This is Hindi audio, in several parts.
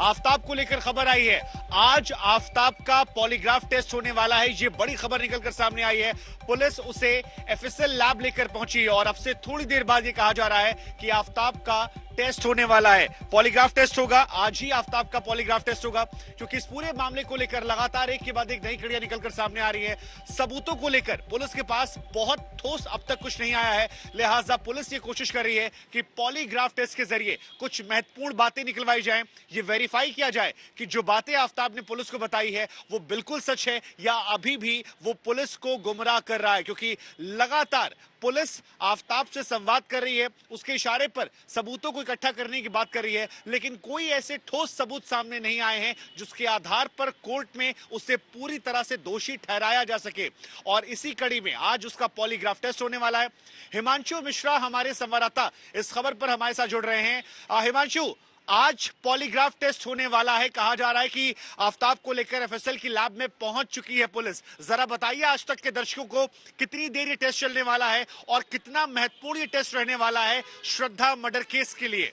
आफ्ताब को लेकर खबर आई है। आज आफ्ताब का पॉलीग्राफ टेस्ट होने वाला है, ये बड़ी खबर निकलकर सामने आई है। पुलिस उसे एफएसएल लैब लेकर पहुंची है और अब से थोड़ी देर बाद ये कहा जा रहा है कि आफ्ताब का टेस्ट होने वाला है, पॉलीग्राफ टेस्ट होगा। आज ही आफ्ताब का पॉलीग्राफ टेस्ट होगा, क्योंकि इस पूरे मामले को लेकर लगातार एक के बाद एक नई कड़ियां निकलकर सामने आ रही है। सबूतों को लेकर पुलिस के पास बहुत ठोस अब तक कुछ नहीं आया है, लिहाजा पुलिस ये कोशिश कर रही है कि पॉलीग्राफ टेस्ट के जरिए कुछ महत्वपूर्ण बातें निकलवाई जाएं, ये वेरीफाई किया जाए कि जो बातें आफ्ताब ने पुलिस को बताई है वो बिल्कुल सच है या अभी भी वो पुलिस को गुमराह कर रहा है। क्योंकि लगातार पुलिस आफ्ताब से संवाद कर रही है, उसके इशारे पर सबूतों को इकट्ठा करने की बात कर रही है, लेकिन कोई ऐसे ठोस सबूत सामने नहीं आए हैं जिसके आधार पर कोर्ट में उसे पूरी तरह से दोषी ठहराया जा सके। और इसी कड़ी में आज उसका पॉलीग्राफ टेस्ट होने वाला है। हिमांशु मिश्रा हमारे संवाददाता इस खबर पर हमारे साथ जुड़ रहे हैं। हिमांशु, आज पॉलीग्राफ टेस्ट होने वाला है, कहा जा रहा है कि आफ्ताब को लेकर एफएसएल की लैब में पहुंच चुकी है पुलिस। जरा बताइए आज तक के दर्शकों को कितनी देर ये टेस्ट चलने वाला है और कितना महत्वपूर्ण ये टेस्ट रहने वाला है श्रद्धा मर्डर केस के लिए।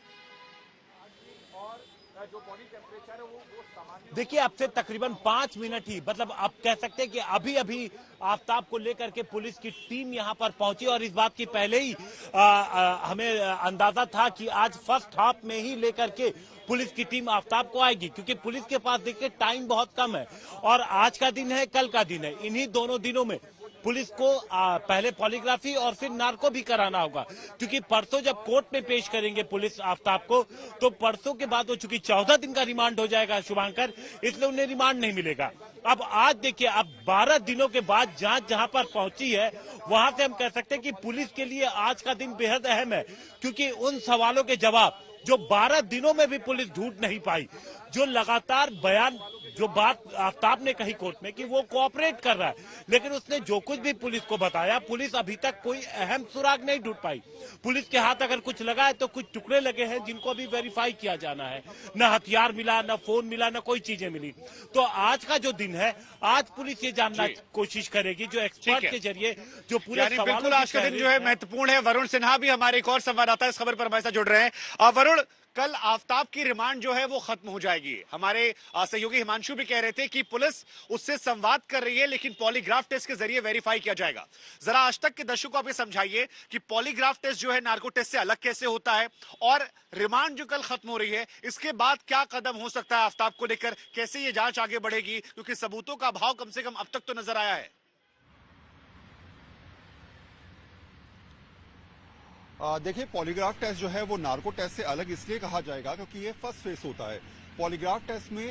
देखिए, अब से तकरीबन 5 मिनट ही, मतलब आप कह सकते हैं कि अभी अभी आफ्ताब को लेकर के पुलिस की टीम यहां पर पहुंची और इस बात की पहले ही हमें अंदाजा था कि आज फर्स्ट हाफ में ही लेकर के पुलिस की टीम आफ्ताब को आएगी, क्योंकि पुलिस के पास देखिए टाइम बहुत कम है और आज का दिन है, कल का दिन है। इन्हीं दोनों दिनों में पुलिस को पहले पॉलीग्राफी और फिर नार्को भी कराना होगा, क्योंकि परसों जब कोर्ट में पेश करेंगे पुलिस आफ्ताब को, तो परसों के बाद वो चूंकि 14 दिन का रिमांड हो जाएगा शुभांकर, इसलिए उन्हें रिमांड नहीं मिलेगा। अब आज देखिए, अब 12 दिनों के बाद जांच जहां पर पहुंची है, वहां से हम कह सकते हैं कि पुलिस के लिए आज का दिन बेहद अहम है, क्योंकि उन सवालों के जवाब जो 12 दिनों में भी पुलिस ढूंढ नहीं पाई, जो लगातार बयान, जो बात आफ्ताब ने कही कोर्ट में कि वो कोऑपरेट कर रहा है, लेकिन उसने जो कुछ भी पुलिस को बताया, पुलिस अभी तक कोई अहम सुराग नहीं ढूंढ पाई। पुलिस के हाथ अगर कुछ लगा है तो कुछ टुकड़े लगे हैं जिनको अभी वेरीफाई किया जाना है। न हथियार मिला, न फोन मिला, न कोई चीजें मिली। तो आज का जो दिन है, आज पुलिस ये जानना कोशिश करेगी, जो एक्सपर्ट के जरिए जो पूरे बिल्कुल आज का दिन जो है महत्वपूर्ण है। वरुण सिन्हा भी हमारे एक और संवाददाता इस खबर पर हमारे साथ जुड़ रहे हैं। वरुण, कल आफ्ताब की रिमांड जो है वो खत्म हो जाएगी। हमारे सहयोगी हिमांशु भी कह रहे थे कि पुलिस उससे संवाद कर रही है, लेकिन पॉलीग्राफ टेस्ट के जरिए वेरीफाई किया जाएगा। जरा आज तक के दर्शकों को आप ये समझाइए कि पॉलीग्राफ टेस्ट जो है नार्को टेस्ट से अलग कैसे होता है और रिमांड जो कल खत्म हो रही है, इसके बाद क्या कदम हो सकता है आफ्ताब को लेकर, कैसे ये जांच आगे बढ़ेगी, क्योंकि सबूतों का अभाव कम से कम अब तक तो नजर आया है। देखिए, पॉलीग्राफ टेस्ट जो है वो नार्को टेस्ट से अलग इसलिए कहा जाएगा क्योंकि ये फर्स्ट फेस होता है। पॉलीग्राफ टेस्ट में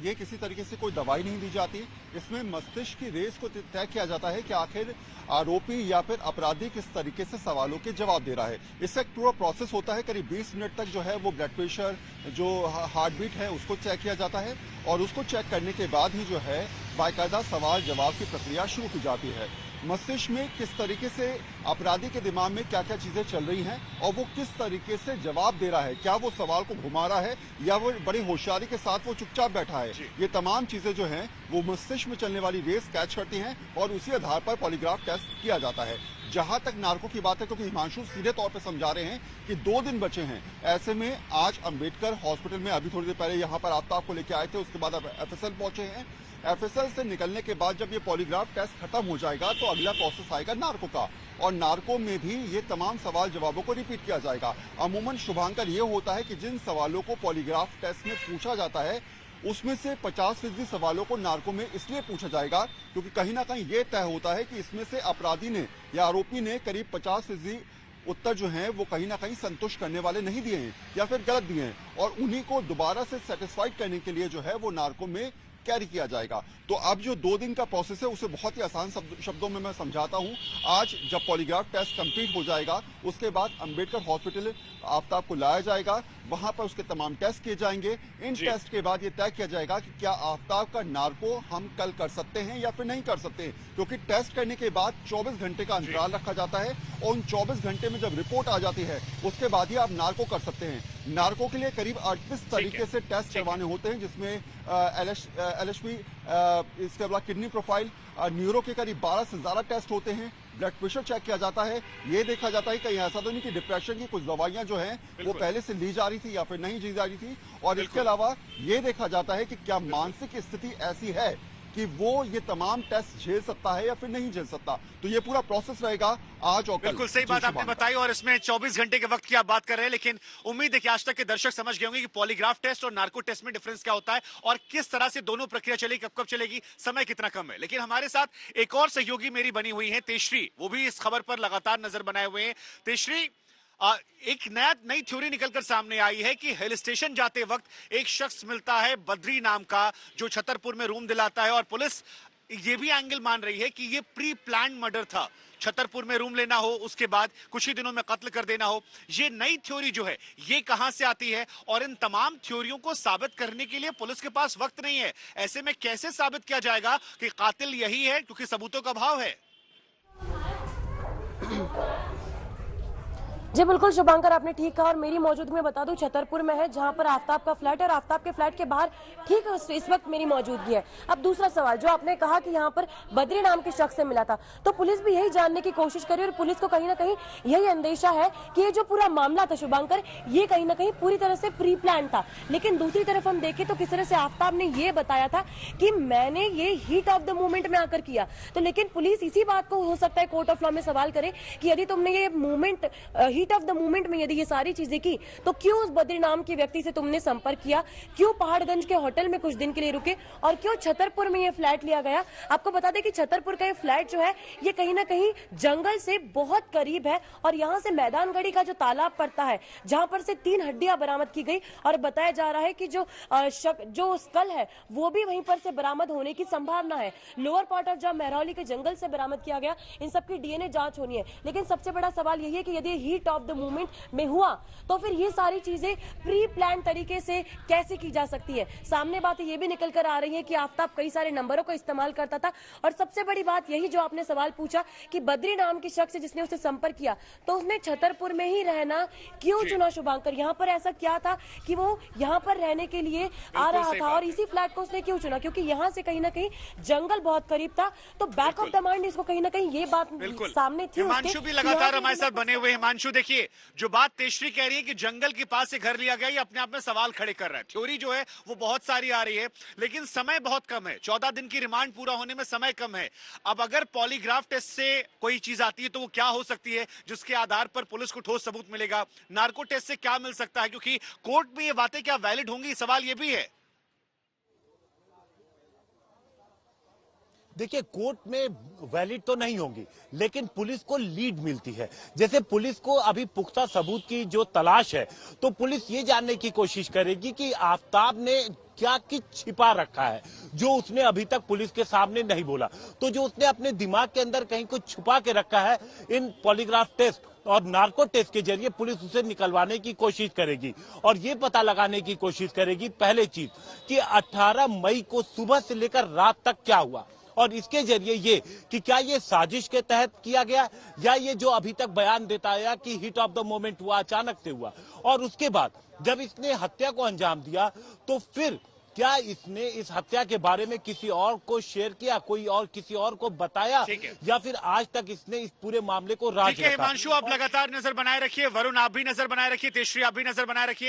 ये किसी तरीके से कोई दवाई नहीं दी जाती, इसमें मस्तिष्क की रेस को तय किया जाता है कि आखिर आरोपी या फिर अपराधी किस तरीके से सवालों के जवाब दे रहा है। इसका एक पूरा प्रोसेस होता है, करीब 20 मिनट तक जो है वो ब्लड प्रेशर, जो हार्ट बीट है उसको चेक किया जाता है और उसको चेक करने के बाद ही जो है बाकायदा सवाल जवाब की प्रक्रिया शुरू की जाती है। मस्तिष्क में किस तरीके से अपराधी के दिमाग में क्या क्या चीजें चल रही हैं और वो किस तरीके से जवाब दे रहा है, क्या वो सवाल को घुमा रहा है या वो बड़ी होशियारी के साथ वो चुपचाप बैठा है, ये तमाम चीजें जो हैं वो मस्तिष्क में चलने वाली रेस कैच करती हैं और उसी आधार पर पॉलीग्राफ टेस्ट किया जाता है। जहां तक नार्को की बात है, क्योंकि हिमांशु सीधे तौर पर समझा रहे हैं कि 2 दिन बचे हैं, ऐसे में आज अंबेडकर हॉस्पिटल में अभी थोड़ी देर पहले यहां पर आफ्ताब को लेकर आए थे, उसके बाद अब एफएसएल पहुंचे हैं। एफएसएल से निकलने के बाद जब ये पॉलीग्राफ टेस्ट खत्म हो जाएगा तो अगला प्रोसेस आएगा नार्को का, और नार्को में भी ये तमाम सवाल जवाबों को रिपीट किया जाएगा। अमूमन शुभांकर ये होता है कि जिन सवालों को पॉलीग्राफ टेस्ट में पूछा जाता है उसमें से 50% सवालों को नार्को में इसलिए पूछा जाएगा क्योंकि कहीं ना कहीं ये तय होता है कि इसमें से अपराधी ने या आरोपी ने करीब 50% उत्तर जो हैं वो कहीं ना कहीं संतुष्ट करने वाले नहीं दिए हैं या फिर गलत दिए हैं, और उन्हीं को दोबारा से सेटिस्फाइड करने के लिए जो है वो नार्को में कैरी किया जाएगा। तो अब जो 2 दिन का प्रोसेस है उसे बहुत ही आसान शब्दों में मैं समझाता हूं। आज जब पॉलीग्राफ टेस्ट कंप्लीट हो जाएगा उसके बाद अंबेडकर हॉस्पिटल आफ्ताब को लाया जाएगा, वहां पर उसके तमाम टेस्ट किए जाएंगे। इन टेस्ट के बाद ये तय किया जाएगा कि क्या आफ्ताब का नार्को हम कल कर सकते हैं या फिर नहीं कर सकते, क्योंकि टेस्ट करने के बाद 24 घंटे का अंतराल रखा जाता है और उन 24 घंटे में जब रिपोर्ट आ जाती है उसके बाद ही आप नार्को कर सकते हैं। नार्को के लिए करीब 38 तरीके से टेस्ट करवाने होते हैं, जिसमें LHP, इसके अलावा किडनी प्रोफाइल, न्यूरो के करीब 12 से ज्यादा टेस्ट होते हैं, ब्लड प्रेशर चेक किया जाता है, ये देखा जाता है कहीं ऐसा तो नहीं कि डिप्रेशन की कुछ दवाइयां जो हैं वो पहले से ली जा रही थी या फिर नहीं ली जा रही थी, और इसके अलावा ये देखा जाता है कि क्या मानसिक स्थिति ऐसी है कि वो ये तमाम टेस्ट झेल सकता है या फिर नहीं झेल सकता। तो ये पूरा प्रोसेस रहेगा आज और कल। बिल्कुल सही बात आपने बताई, और इसमें 24 घंटे के वक्त की आप बात कर रहे हैं, लेकिन उम्मीद है कि आज तक के दर्शक समझ गए होंगे कि पॉलीग्राफ टेस्ट और नार्को टेस्ट में डिफरेंस क्या होता है और किस तरह से दोनों प्रक्रिया चलेगी, कब कब चलेगी, समय कितना कम है। लेकिन हमारे साथ एक और सहयोगी मेरी बनी हुई है तेजश्री, वो भी इस खबर पर लगातार नजर बनाए हुए हैं। तेजश्री, एक नई थ्योरी निकलकर सामने आई है कि हिल स्टेशन जाते वक्त एक शख्स मिलता है बद्री नाम का, जो छतरपुर में रूम दिलाता है, और पुलिस ये भी एंगल मान रही है कि ये प्री प्लान मर्डर था। छतरपुर में रूम लेना हो, उसके बाद कुछ ही दिनों में कत्ल कर देना हो। ये नई थ्योरी जो है ये कहां से आती है, और इन तमाम थ्योरियों को साबित करने के लिए पुलिस के पास वक्त नहीं है। ऐसे में कैसे साबित किया जाएगा कि कातिल यही है, क्योंकि सबूतों का अभाव है। जी बिल्कुल शुभांकर, आपने ठीक कहा, और मेरी मौजूदगी में बता दूं छतरपुर में है, जहां पर आफ्ताब का फ्लैट है, और आफ्ताब के फ्लैट के बाहर ठीक इस वक्त मेरी मौजूदगी है। अब दूसरा सवाल जो आपने कहा कि यहां पर बद्री नाम के शख्स से मिला था, तो पुलिस भी यही जानने की कोशिश कर रही है, और पुलिस को कहीं ना कहीं यही अंदेशा है कि ये जो पूरा मामला था शुभांकर, ये कहीं ना कहीं पूरी तरह से प्री प्लान था। लेकिन दूसरी तरफ हम देखें तो किस तरह से आफ्ताब ने ये बताया था कि मैंने ये हीट ऑफ द मूवमेंट में आकर किया। तो लेकिन पुलिस इसी बात को हो सकता है कोर्ट ऑफ लॉ में सवाल करे कि यदि तुमने ये movement heat of the movement में यदि ये सारी चीजें की, तो क्यों उस बद्री नाम के व्यक्ति से तुमने संपर्क किया, क्यों पहाड़गंज के होटल में कुछ दिन के लिए रुके, और क्यों छतरपुर में ये फ्लैट लिया गया। आपको बता दें कि छतरपुर का ये फ्लैट जो है ये कहीं ना कहीं जंगल से बहुत करीब है, और यहाँ से मैदानगढ़ी का जो तालाब पड़ता है, जहां पर से 3 हड्डियां बरामद की गई, और बताया जा रहा है कि जो स्कल है वो भी वहीं पर से बरामद होने की संभावना है। लोअर पार्ट ऑफ जहां महरौली के जंगल से बरामद किया गया, इन सबकी डीएनए जांच होनी है। लेकिन सबसे बड़ा सवाल यही है कि यदि हीट ऑफ द मूवमेंट में हुआ, तो फिर ये सारी चीजें प्री प्लान तरीके से कैसे की जा सकती है। सामने बात ये भी निकल कर आ रही है कि आफ्ताब कई सारे नंबरों का इस्तेमाल करता था, और सबसे बड़ी बात यही जो आपने सवाल पूछा कि बद्री नाम के शख्स जिसने उसे संपर्क किया, तो उसने छतरपुर में ही रहना क्यों चुना शुभांकर। यहाँ पर ऐसा क्या था कि वो यहाँ पर रहने के लिए आ रहा था, और इसी फ्लैट को उसने क्यों चुना, क्योंकि यहाँ से कहीं ना कहीं जंगल बहुत करीब था। तो बैक ऑफ द माइंड इसको कहीं ना कहीं ये बात सामने थी। हिमांशु भी लगातार हमारे साथ बने हुए। हिमांशु, देखिए जो बात तेजश्री कह रही है कि जंगल के पास से घर लिया गया, ये अपने आप में सवाल खड़े कर रहा है। थ्योरी जो है वो बहुत सारी आ रही है, लेकिन समय बहुत कम है। 14 दिन की रिमांड पूरा होने में समय कम है। अब अगर पॉलीग्राफ टेस्ट से कोई चीज आती है तो वो क्या हो सकती है जिसके आधार पर पुलिस को ठोस सबूत मिलेगा। नार्को टेस्ट से क्या मिल सकता है, क्योंकि कोर्ट में ये बातें क्या वैलिड होंगी, सवाल ये भी है। देखिए, कोर्ट में वैलिड तो नहीं होंगी, लेकिन पुलिस को लीड मिलती है। जैसे पुलिस को अभी पुख्ता सबूत की जो तलाश है, तो पुलिस ये जानने की कोशिश करेगी कि आफ्ताब ने क्या कुछ छिपा रखा है जो उसने अभी तक पुलिस के सामने नहीं बोला। तो जो उसने अपने दिमाग के अंदर कहीं कुछ छुपा के रखा है, इन पॉलीग्राफ टेस्ट और नार्को टेस्ट के जरिए पुलिस उसे निकलवाने की कोशिश करेगी, और ये पता लगाने की कोशिश करेगी पहले चीज कि 18 मई को सुबह से लेकर रात तक क्या हुआ, और इसके जरिए ये कि क्या ये साजिश के तहत किया गया, या ये जो अभी तक बयान देता है कि हिट ऑफ द मोमेंट हुआ, अचानक से हुआ। और उसके बाद जब इसने हत्या को अंजाम दिया, तो फिर क्या इसने इस हत्या के बारे में किसी और को शेयर किया, कोई और किसी और को बताया, या फिर आज तक इसने इस पूरे मामले को राज रखा। हिमांशु, आप लगातार नजर बनाए रखिए, वरुण आप भी नजर बनाए रखिए, तेजश्री आप भी नजर बनाए रखिए।